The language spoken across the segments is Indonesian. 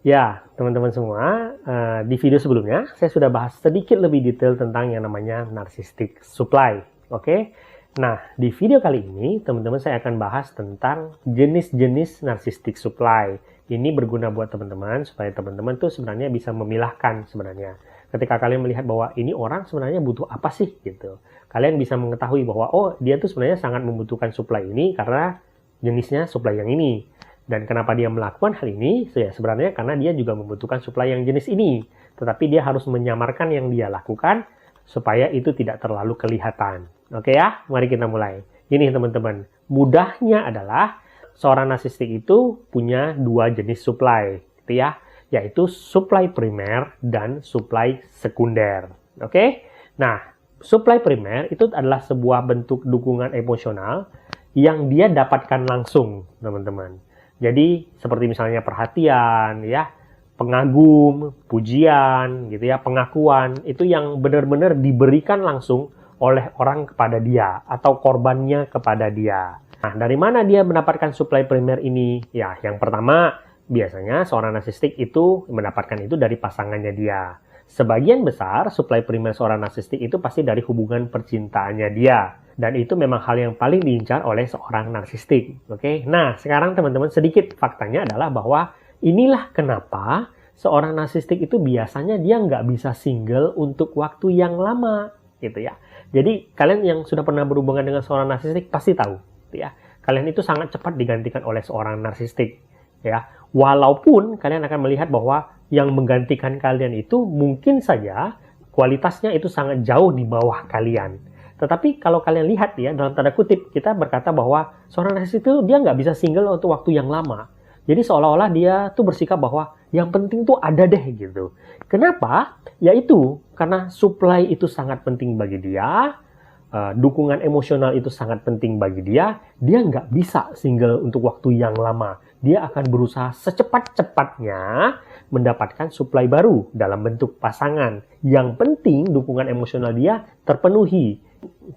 Ya, teman-teman semua, di video sebelumnya saya sudah bahas sedikit lebih detail tentang yang namanya narcissistic supply. Oke? Nah, di video kali ini, teman-teman saya akan bahas tentang jenis-jenis narcissistic supply. Ini berguna buat teman-teman, supaya teman-teman tuh sebenarnya bisa memilahkan sebenarnya. Ketika kalian melihat bahwa ini orang sebenarnya butuh apa sih, gitu. Kalian bisa mengetahui bahwa, oh, dia tuh sebenarnya sangat membutuhkan supply ini karena jenisnya supply yang ini. Dan kenapa dia melakukan hal ini? Ya, sebenarnya karena dia juga membutuhkan supply yang jenis ini. Tetapi dia harus menyamarkan yang dia lakukan supaya itu tidak terlalu kelihatan. Oke ya, mari kita mulai. Ini teman-teman, mudahnya adalah seorang narsistik itu punya dua jenis supply, gitu ya, yaitu supply primer dan supply sekunder. Oke? Nah, supply primer itu adalah sebuah bentuk dukungan emosional yang dia dapatkan langsung, teman-teman. Jadi seperti misalnya perhatian, ya, pengagum, pujian, gitu ya, pengakuan itu yang benar-benar diberikan langsung oleh orang kepada dia atau korbannya kepada dia. Nah, dari mana dia mendapatkan supply primer ini? Ya, yang pertama biasanya seorang narsistik itu mendapatkan itu dari pasangannya dia. Sebagian besar supply primer seorang narsistik itu pasti dari hubungan percintaannya dia. Dan itu memang hal yang paling diincar oleh seorang narsistik. Oke? Nah, sekarang teman-teman sedikit faktanya adalah bahwa inilah kenapa seorang narsistik itu biasanya dia nggak bisa single untuk waktu yang lama. Gitu ya. Jadi, kalian yang sudah pernah berhubungan dengan seorang narsistik pasti tahu. Gitu ya. Kalian itu sangat cepat digantikan oleh seorang narsistik. Ya. Walaupun kalian akan melihat bahwa yang menggantikan kalian itu mungkin saja kualitasnya itu sangat jauh di bawah kalian. Tetapi kalau kalian lihat ya, dalam tanda kutip, kita berkata bahwa seorang narsistik itu dia nggak bisa single untuk waktu yang lama. Jadi seolah-olah dia tuh bersikap bahwa yang penting tuh ada deh gitu. Kenapa? Yaitu karena supply itu sangat penting bagi dia, dukungan emosional itu sangat penting bagi dia nggak bisa single untuk waktu yang lama. Dia akan berusaha secepat-cepatnya mendapatkan supply baru dalam bentuk pasangan. Yang penting dukungan emosional dia terpenuhi.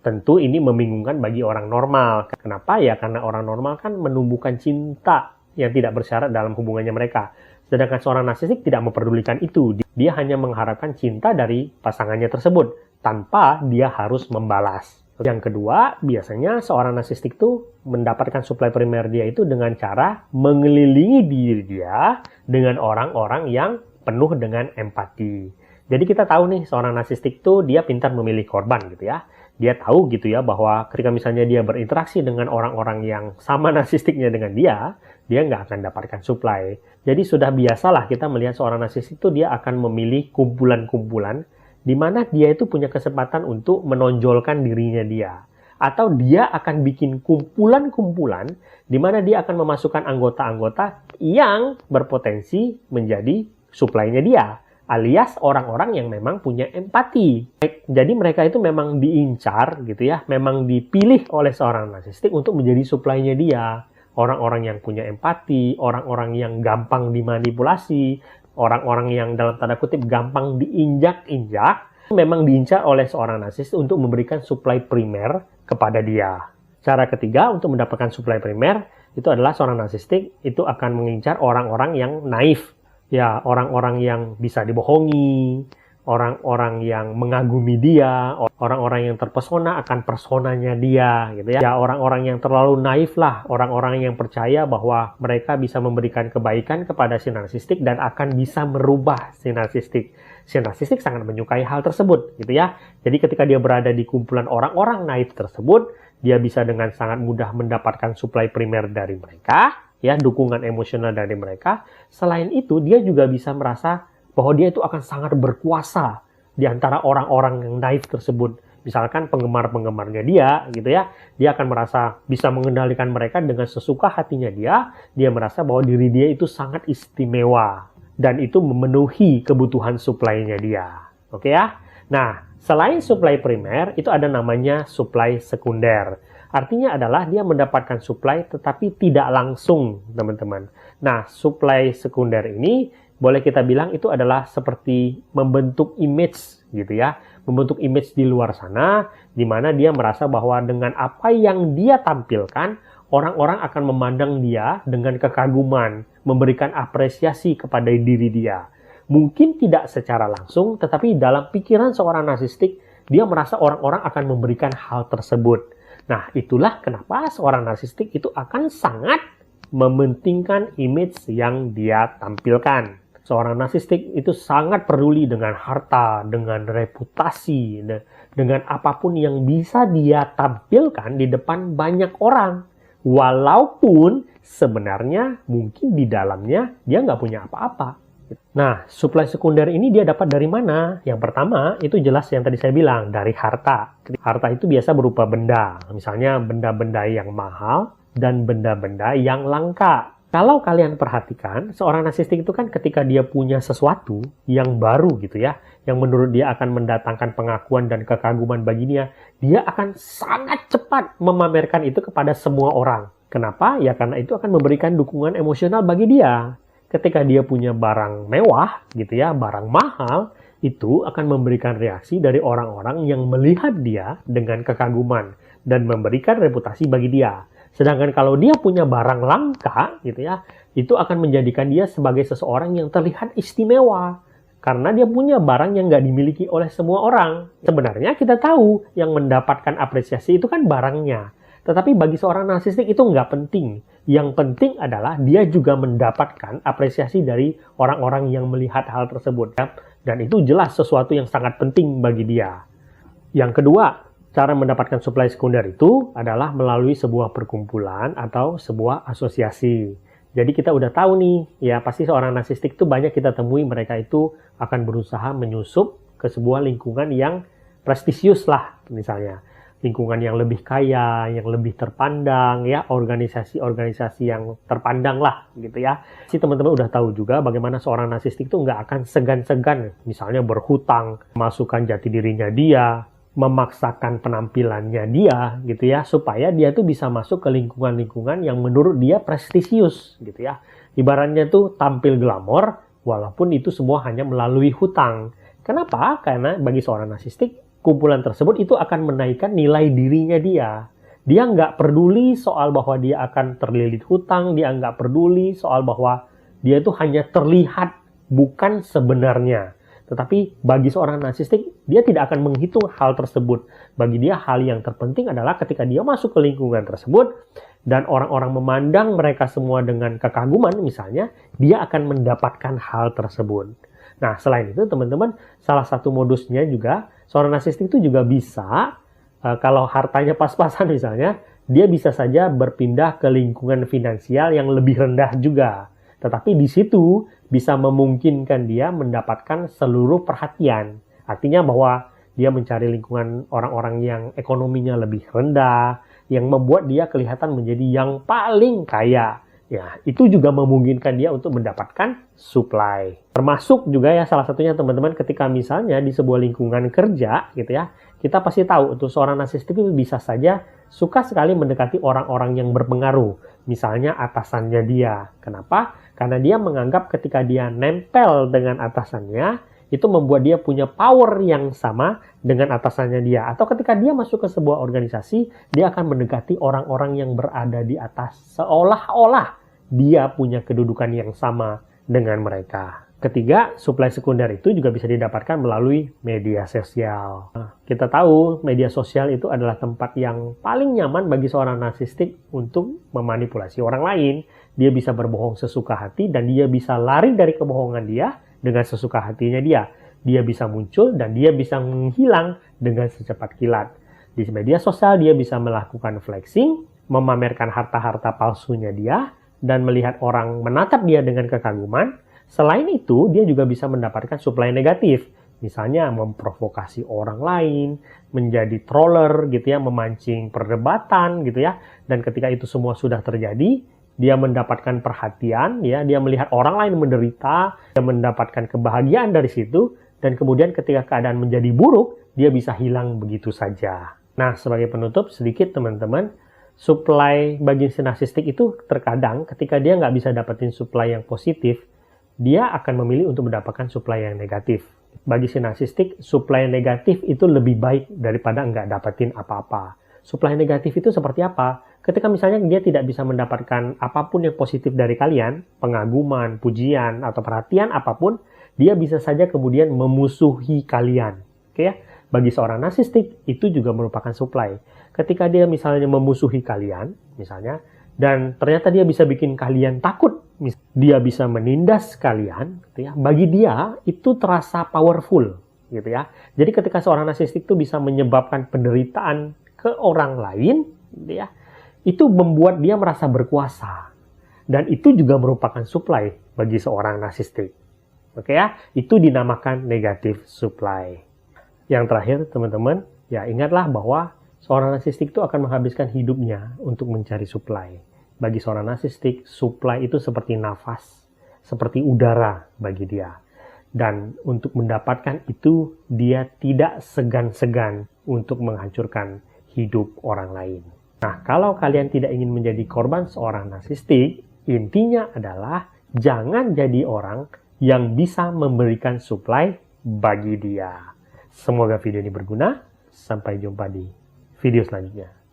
Tentu ini membingungkan bagi orang normal. Kenapa? Ya karena orang normal kan menumbuhkan cinta yang tidak bersyarat dalam hubungannya mereka. Sedangkan seorang narsistik tidak memperdulikan itu. Dia hanya mengharapkan cinta dari pasangannya tersebut tanpa dia harus membalas. Yang kedua, biasanya seorang narsistik itu mendapatkan supply primer dia itu dengan cara mengelilingi diri dia dengan orang-orang yang penuh dengan empati. Jadi kita tahu nih, seorang narsistik itu dia pintar memilih korban gitu ya. Dia tahu gitu ya bahwa ketika misalnya dia berinteraksi dengan orang-orang yang sama narsistiknya dengan dia nggak akan dapatkan supply. Jadi sudah biasalah kita melihat seorang narsistik itu dia akan memilih kumpulan-kumpulan di mana dia itu punya kesempatan untuk menonjolkan dirinya dia. Atau dia akan bikin kumpulan-kumpulan di mana dia akan memasukkan anggota-anggota yang berpotensi menjadi supply-nya dia. Alias orang-orang yang memang punya empati. Jadi mereka itu memang diincar gitu ya, memang dipilih oleh seorang narsistik untuk menjadi supply-nya dia. Orang-orang yang punya empati, orang-orang yang gampang dimanipulasi, orang-orang yang dalam tanda kutip gampang diinjak-injak, memang diincar oleh seorang narsistik untuk memberikan supply primer kepada dia. Cara ketiga untuk mendapatkan supply primer itu adalah seorang narsistik itu akan mengincar orang-orang yang naif. Ya, orang-orang yang bisa dibohongi, orang-orang yang mengagumi dia, orang-orang yang terpesona akan personanya dia, gitu ya. Ya, orang-orang yang terlalu naif lah, orang-orang yang percaya bahwa mereka bisa memberikan kebaikan kepada si narsistik dan akan bisa merubah si narsistik. Si narsistik sangat menyukai hal tersebut, gitu ya. Jadi ketika dia berada di kumpulan orang-orang naif tersebut, dia bisa dengan sangat mudah mendapatkan supply primer dari mereka. Ya, dukungan emosional dari mereka. Selain itu, dia juga bisa merasa bahwa dia itu akan sangat berkuasa di antara orang-orang yang naif tersebut. Misalkan penggemar-penggemarnya dia, gitu ya. Dia akan merasa bisa mengendalikan mereka dengan sesuka hatinya dia. Dia merasa bahwa diri dia itu sangat istimewa. Dan itu memenuhi kebutuhan supply-nya dia. Oke ya? Nah, selain supply primer, itu ada namanya supply sekunder. Artinya adalah dia mendapatkan supply tetapi tidak langsung, teman-teman. Nah, supply sekunder ini boleh kita bilang itu adalah seperti membentuk image gitu ya. Membentuk image di luar sana, di mana dia merasa bahwa dengan apa yang dia tampilkan, orang-orang akan memandang dia dengan kekaguman, memberikan apresiasi kepada diri dia. Mungkin tidak secara langsung, tetapi dalam pikiran seorang narsistik, dia merasa orang-orang akan memberikan hal tersebut. Nah, itulah kenapa seorang narsistik itu akan sangat mementingkan image yang dia tampilkan. Seorang narsistik itu sangat peduli dengan harta, dengan reputasi, dengan apapun yang bisa dia tampilkan di depan banyak orang. Walaupun sebenarnya mungkin di dalamnya dia nggak punya apa-apa. Nah, supply sekunder ini dia dapat dari mana? Yang pertama, itu jelas yang tadi saya bilang, dari harta. Harta itu biasa berupa benda. Misalnya benda-benda yang mahal dan benda-benda yang langka. Kalau kalian perhatikan, seorang narsistik itu kan ketika dia punya sesuatu yang baru gitu ya, yang menurut dia akan mendatangkan pengakuan dan kekaguman baginya, dia akan sangat cepat memamerkan itu kepada semua orang. Kenapa? Ya karena itu akan memberikan dukungan emosional bagi dia. Ketika dia punya barang mewah gitu ya, barang mahal, itu akan memberikan reaksi dari orang-orang yang melihat dia dengan kekaguman dan memberikan reputasi bagi dia. Sedangkan kalau dia punya barang langka, gitu ya, itu akan menjadikan dia sebagai seseorang yang terlihat istimewa. Karena dia punya barang yang nggak dimiliki oleh semua orang. Sebenarnya kita tahu yang mendapatkan apresiasi itu kan barangnya. Tetapi bagi seorang narsistik itu nggak penting. Yang penting adalah dia juga mendapatkan apresiasi dari orang-orang yang melihat hal tersebut. Ya. Dan itu jelas sesuatu yang sangat penting bagi dia. Yang kedua, cara mendapatkan supply sekunder itu adalah melalui sebuah perkumpulan atau sebuah asosiasi. Jadi kita udah tahu nih, ya pasti seorang narsistik itu banyak kita temui mereka itu akan berusaha menyusup ke sebuah lingkungan yang prestisius lah, misalnya. Lingkungan yang lebih kaya, yang lebih terpandang, ya organisasi-organisasi yang terpandang lah, gitu ya. Si teman-teman udah tahu juga bagaimana seorang narsistik itu nggak akan segan-segan, misalnya berhutang, masukkan jati dirinya dia, memaksakan penampilannya dia gitu ya supaya dia tuh bisa masuk ke lingkungan-lingkungan yang menurut dia prestisius gitu ya. Ibaratnya tuh tampil glamor walaupun itu semua hanya melalui hutang. Kenapa? Karena bagi seorang narsistik kumpulan tersebut itu akan menaikkan nilai dirinya dia. Dia nggak peduli soal bahwa dia akan terlilit hutang, dia nggak peduli soal bahwa dia itu hanya terlihat bukan sebenarnya. Tetapi bagi seorang narsistik, dia tidak akan menghitung hal tersebut. Bagi dia, hal yang terpenting adalah ketika dia masuk ke lingkungan tersebut, dan orang-orang memandang mereka semua dengan kekaguman misalnya, dia akan mendapatkan hal tersebut. Nah, selain itu teman-teman, salah satu modusnya juga, seorang narsistik itu juga bisa, kalau hartanya pas-pasan misalnya, dia bisa saja berpindah ke lingkungan finansial yang lebih rendah juga. Tetapi di situ bisa memungkinkan dia mendapatkan seluruh perhatian. Artinya bahwa dia mencari lingkungan orang-orang yang ekonominya lebih rendah, yang membuat dia kelihatan menjadi yang paling kaya. Ya, itu juga memungkinkan dia untuk mendapatkan supply. Termasuk juga ya salah satunya teman-teman ketika misalnya di sebuah lingkungan kerja gitu ya, kita pasti tahu untuk seorang narsistik itu bisa saja suka sekali mendekati orang-orang yang berpengaruh. Misalnya atasannya dia. Kenapa? Karena dia menganggap ketika dia nempel dengan atasannya, itu membuat dia punya power yang sama dengan atasannya dia. Atau ketika dia masuk ke sebuah organisasi, dia akan mendekati orang-orang yang berada di atas. Seolah-olah dia punya kedudukan yang sama dengan mereka. Ketiga, supply sekunder itu juga bisa didapatkan melalui media sosial. Kita tahu media sosial itu adalah tempat yang paling nyaman bagi seorang narsistik untuk memanipulasi orang lain. Dia bisa berbohong sesuka hati dan dia bisa lari dari kebohongan dia dengan sesuka hatinya dia. Dia bisa muncul dan dia bisa menghilang dengan secepat kilat. Di media sosial dia bisa melakukan flexing, memamerkan harta-harta palsunya dia, dan melihat orang menatap dia dengan kekaguman. Selain itu, dia juga bisa mendapatkan supply negatif. Misalnya memprovokasi orang lain, menjadi troller gitu ya, memancing perdebatan gitu ya. Dan ketika itu semua sudah terjadi, dia mendapatkan perhatian, ya, dia melihat orang lain menderita, dia mendapatkan kebahagiaan dari situ, dan kemudian ketika keadaan menjadi buruk, dia bisa hilang begitu saja. Nah, sebagai penutup sedikit teman-teman, supply bagi si narsistik itu terkadang ketika dia nggak bisa dapetin supply yang positif, dia akan memilih untuk mendapatkan supply yang negatif. Bagi si narsistik, supply yang negatif itu lebih baik daripada nggak dapetin apa-apa. Supply negatif itu seperti apa? Ketika misalnya dia tidak bisa mendapatkan apapun yang positif dari kalian, pengaguman, pujian, atau perhatian apapun, dia bisa saja kemudian memusuhi kalian. Oke ya? Bagi seorang narsistik, itu juga merupakan supply. Ketika dia misalnya memusuhi kalian, misalnya, dan ternyata dia bisa bikin kalian takut, dia bisa menindas kalian, gitu ya, bagi dia itu terasa powerful, gitu ya. Jadi ketika seorang narsistik itu bisa menyebabkan penderitaan ke orang lain, gitu ya, itu membuat dia merasa berkuasa. Dan itu juga merupakan supply bagi seorang narsistik. Oke ya, itu dinamakan negative supply. Yang terakhir, teman-teman, ya ingatlah bahwa seorang narsistik itu akan menghabiskan hidupnya untuk mencari supply. Bagi seorang narsistik, supply itu seperti nafas, seperti udara bagi dia. Dan untuk mendapatkan itu, dia tidak segan-segan untuk menghancurkan hidup orang lain. Nah, kalau kalian tidak ingin menjadi korban seorang narsistik, intinya adalah jangan jadi orang yang bisa memberikan supply bagi dia. Semoga video ini berguna. Sampai jumpa di video selanjutnya.